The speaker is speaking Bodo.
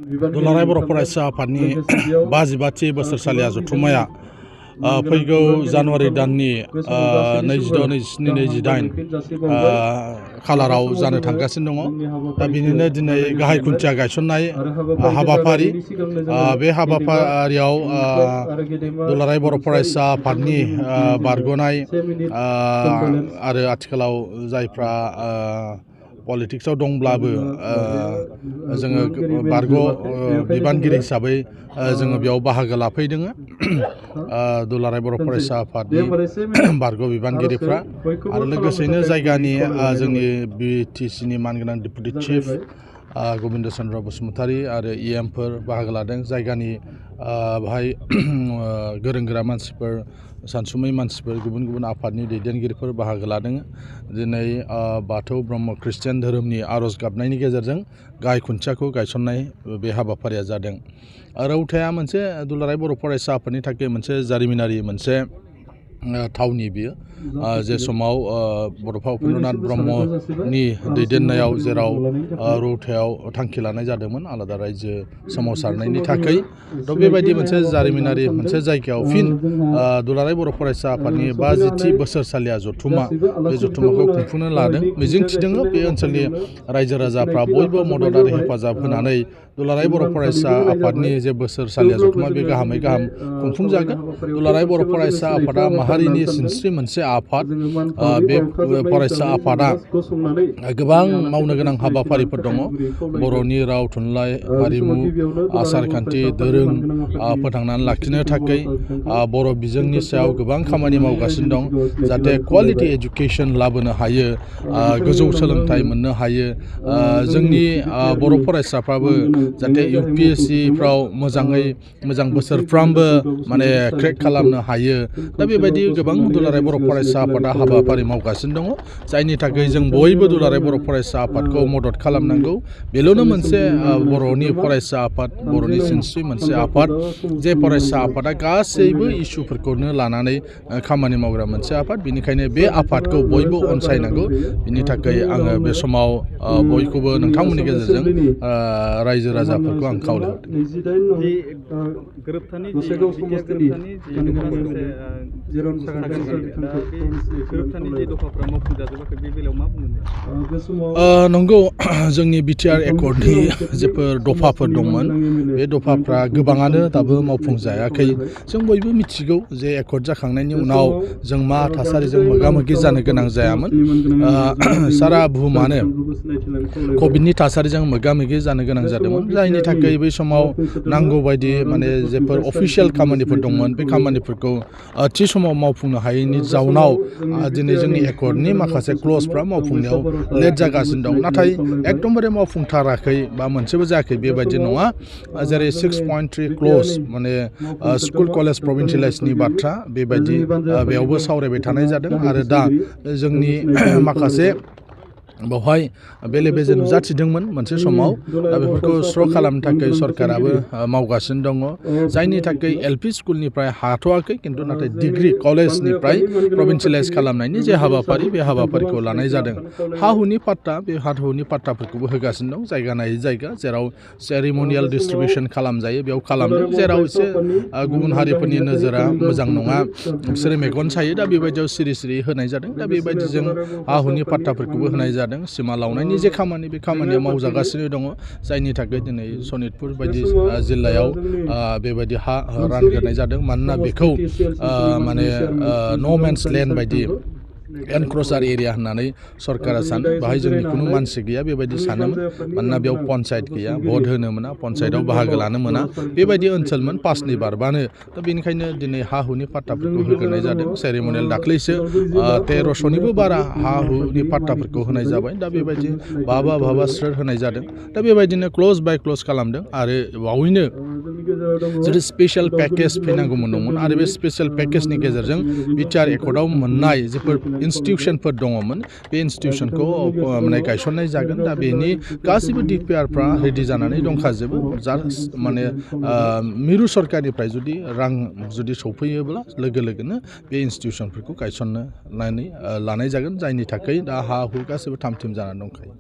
दुलाराय बर' फरायसा आफादनि 52थि बोसोरसालिया जथुम्माया फैगौ जानुवारि दाननि 26, 27, 28 खालाराव जानो थांगासिनो दङ। दा बिनिनो दिनै गाहाय खुन्थिया गायसननाय हाबाफारि बे हाबाफारियाव दुलाराय बर' फरायसा आफादनि बारग'नाय आरो आथिखालाव जायफ्रा पलिटिक्सआव दंब्लाबो जोङो बारग' बिबानगिरि हिसाबै जोङो बेयाव बाहागो लाफैदों। दुलाराय बर' फरायसा आफादनि बारग' बिबानगिरिफ्रा आरो लोगोसेनो जायगानि जोंनि बिटिसिनि मानगोनां डेपुटि चिफ गबिन्द चन्द्र बसुमतारी आरो इएमफोर बाहागो लादों। जायगानि बाहाय गोरों गोरा मानसिफोर, सानसुमै मानसिफोर, गुबुन गुबुन आफादनि दैदेनगिरिफोर बाहागो लादों। दिनै बाथौ ब्रह्म ख्रिस्टियान धोरोमनि आर'ज गाबनायनि गेजेरजों गाहाय खुन्थियाखौ गायसननाय बे हाबाफारिया जादों। रौथाया मोनसे दुलाराय बर' फरायसा आफादनि थाखाय मोनसे जारिमिनारि मोनसे थावनि बियो, जे समाव बड'फा उपेन्द्रनाथ ब्रह्मनि दैदेननायाव जेराव रौथायाव थांखि लानाय जादोंमोन आलादा रायजो सोमावसारनायनि थाखाय। थ' बेबायदि मोनसे जारिमिनारि मोनसे जायगायाव फिन दुलाराय बर' फरायसा आफादनि 52थि बोसोरसालिया जथुम्मा, बे जथुम्माखौ खुंफुंनो लादों। मिजिंथिदों बे ओनसोलनि रायजो राजाफ्रा बयबो मदद आरो हेफाजाब होनानै दुलाराय बर' फरायसा आफादनि जे बोसोरसालिया जथुम्मा बे गाहामै गाहाम खुंफुंजागोन। दुलाराय बर' फरायसा आफादा माहारिनि सिनस्रि मोनसे आफाद। बे फरायसा आफादा गोबां मावनो गोनां हाबाफारिफोर दङ। बर'नि राव, थुनलाइ, हारिमु, आसार खान्थि, दोरों फोथांनानै लाखिनो थाखाय बर' बिजोंनि सायाव गोबां खामानि मावगासिनो दं, जाहाथे क्वालिटि एजुकेसन लाबोनो हायो, गोजौ सोलोंथाइ मोननो हायो। जोंनि बर' फरायसाफ्राबो जाहाथे UPSCफ्राव मोजाङै मोजां बोसोरफ्रामबो माने क्रेक खालामनो हायो। दा बेबायदि गोबां दुलाराय बर' फरायसा आफादा हाबाफारि मावगासिनो दङ, जायनि थाखाय जों बयबो दुलाराय बर' फरायसा आफादखौ मदद खालामनांगौ। बेल'नो मोनसे बर'नि फरायसा आफाद, बर'नि सिनस्रि मोनसे आफाद, जे फरायसा आफादा गासैबो इसुफोरखौनो लानानै खामानि मावग्रा मोनसे आफाद। बेनिखायनो बे आफादखौ बयबो अनसायनांगौ। बिनि थाखाय आङो बे समाव बयखौबो नोंथांमोननि गेजेरजों रायजो राजाफोरखौ आं खावलायहरदों। नंगौ, जोंनि बिटिआर एकर्डनि जेफोर दफाफोर दंमोन, बे दफाफ्रा गोबाङानो दाबो मावफुंजायाखै। जों बयबो मिथिगौ जे एकर्ड जाखांनायनि उनाव जों मा थासारिजों मोगा मोगि जानो गोनां जायामोन। सारा बुहुमानो कभिडनि थासारिजों मोगा मोगि जानो गोनां जादोंमोन, जायनि थाखाय बै समाव नांगौ बायदि माने जेफोर अफिसियेल खामानिफोर दंमोन बे खामानिफोरखौ थि समाव मावफुंनो हायैनि जाउनाव दिनै जोंनि एकर्डनि माखासे क्लजफ्रा मावफुंनायाव लेट जागासिनो दं। नाथाय एकदमबारे मावफुंथाराखै बा मोनसेबो जायाखै बेबायदि नङा। जेरै 6.3 क्लज माने स्कुल कलेज प्रभिन्सियेलाइजनि बाथ्रा, बेबायदि बेयावबो सावरायबाय थानाय जादों। आरो दा जोंनि माखासे बेवहाय बेले बेजे नुजाथिदोंमोन मोनसे समाव, दा बेफोरखौ स्र' खालामनो थाखाय सरकाराबो मावगासिनो दङ, जायनि थाखाय LP स्कुलनिफ्राय हाथ'वाखै, खिन्थु नाथाय डिग्रि कलेजनिफ्राय प्रभिन्सियेलाइज खालामनायनि जे हाबाफारि, बे हाबाफारिखौ लानाय जादों। हा हुनि पाट्टा, बे हा हुनि पाट्टाफोरखौबो होगासिनो दं जायगा नायै जायगा, जेराव सेरिमनियेल डिस्ट्रिबिउसन खालामजायो बेयाव खालामदों। जेराव एसे गुबुन हारिफोरनि नोजोरा मोजां नङा, बिसोरो मेगन सायो, दा बेबायदियाव सिरि सिरि होनाय जादों। दा बेबायदिजों हा हुनि पाट्टाफोरखौबो होनाय जादों। सिमा लावनायनि जे खामानि, बे खामानिया मावजागासिनो दङ, जायनि थाखाय दिनै सनितपुर बायदि जिल्लायाव बेबायदि हा रानग्रोनाय जादों। मानोना बेखौ माने न' मेन्स लेन्ड बायदि एनक्रचार एरिया होननानै सरकारा सानो। बाहाय जोंनि खुनु मानसि गैया बेबायदि सानोमोन, मानोना बेयाव पन्सायत गैया, भट होनो मोना, पन्सायतआव बाहागो लानो मोना, बेबायदि ओनसोलमोन 5नि बारबानो। दा बेनिखायनो दिनै हा हुनि पाट्टाफोरखौ होग्रोनाय जादों। सेरिमनियेल दाख्लैसो 1300निबो बारा हा हुनि पाट्टाफोरखौ होनाय जाबाय। दा बेबायदि बहाबा स्रोद होनाय जादों। दा बेबायदिनो क्लज बाय क्लज खालामदों। आरो बावैनो जुदि स्पेसियेल पेकेज फैनांगौमोन दंमोन, आरो बे स्पेसियेल पेकेजनि गेजेरजों बिटिआर एकर्डआव मोननाय जेफोर इन्स्टिटिउसनफोर दङमोन, बे इन्स्टिटिउसनखौ माने गायसननाय जागोन। दा बेनि गासैबो DPRफ्रा रेडि जानानै दंखाजोबो। जास्ट माने मिरु सरकारनिफ्राय जुदि रां जुदि सौफैयोब्ला लोगो लोगोनो बे इन्स्टिटिउसनफोरखौ गायसननो लानाय जागोन, जायनि थाखाय दा हा हु गासैबो थाम थिम जानानै दंखायो।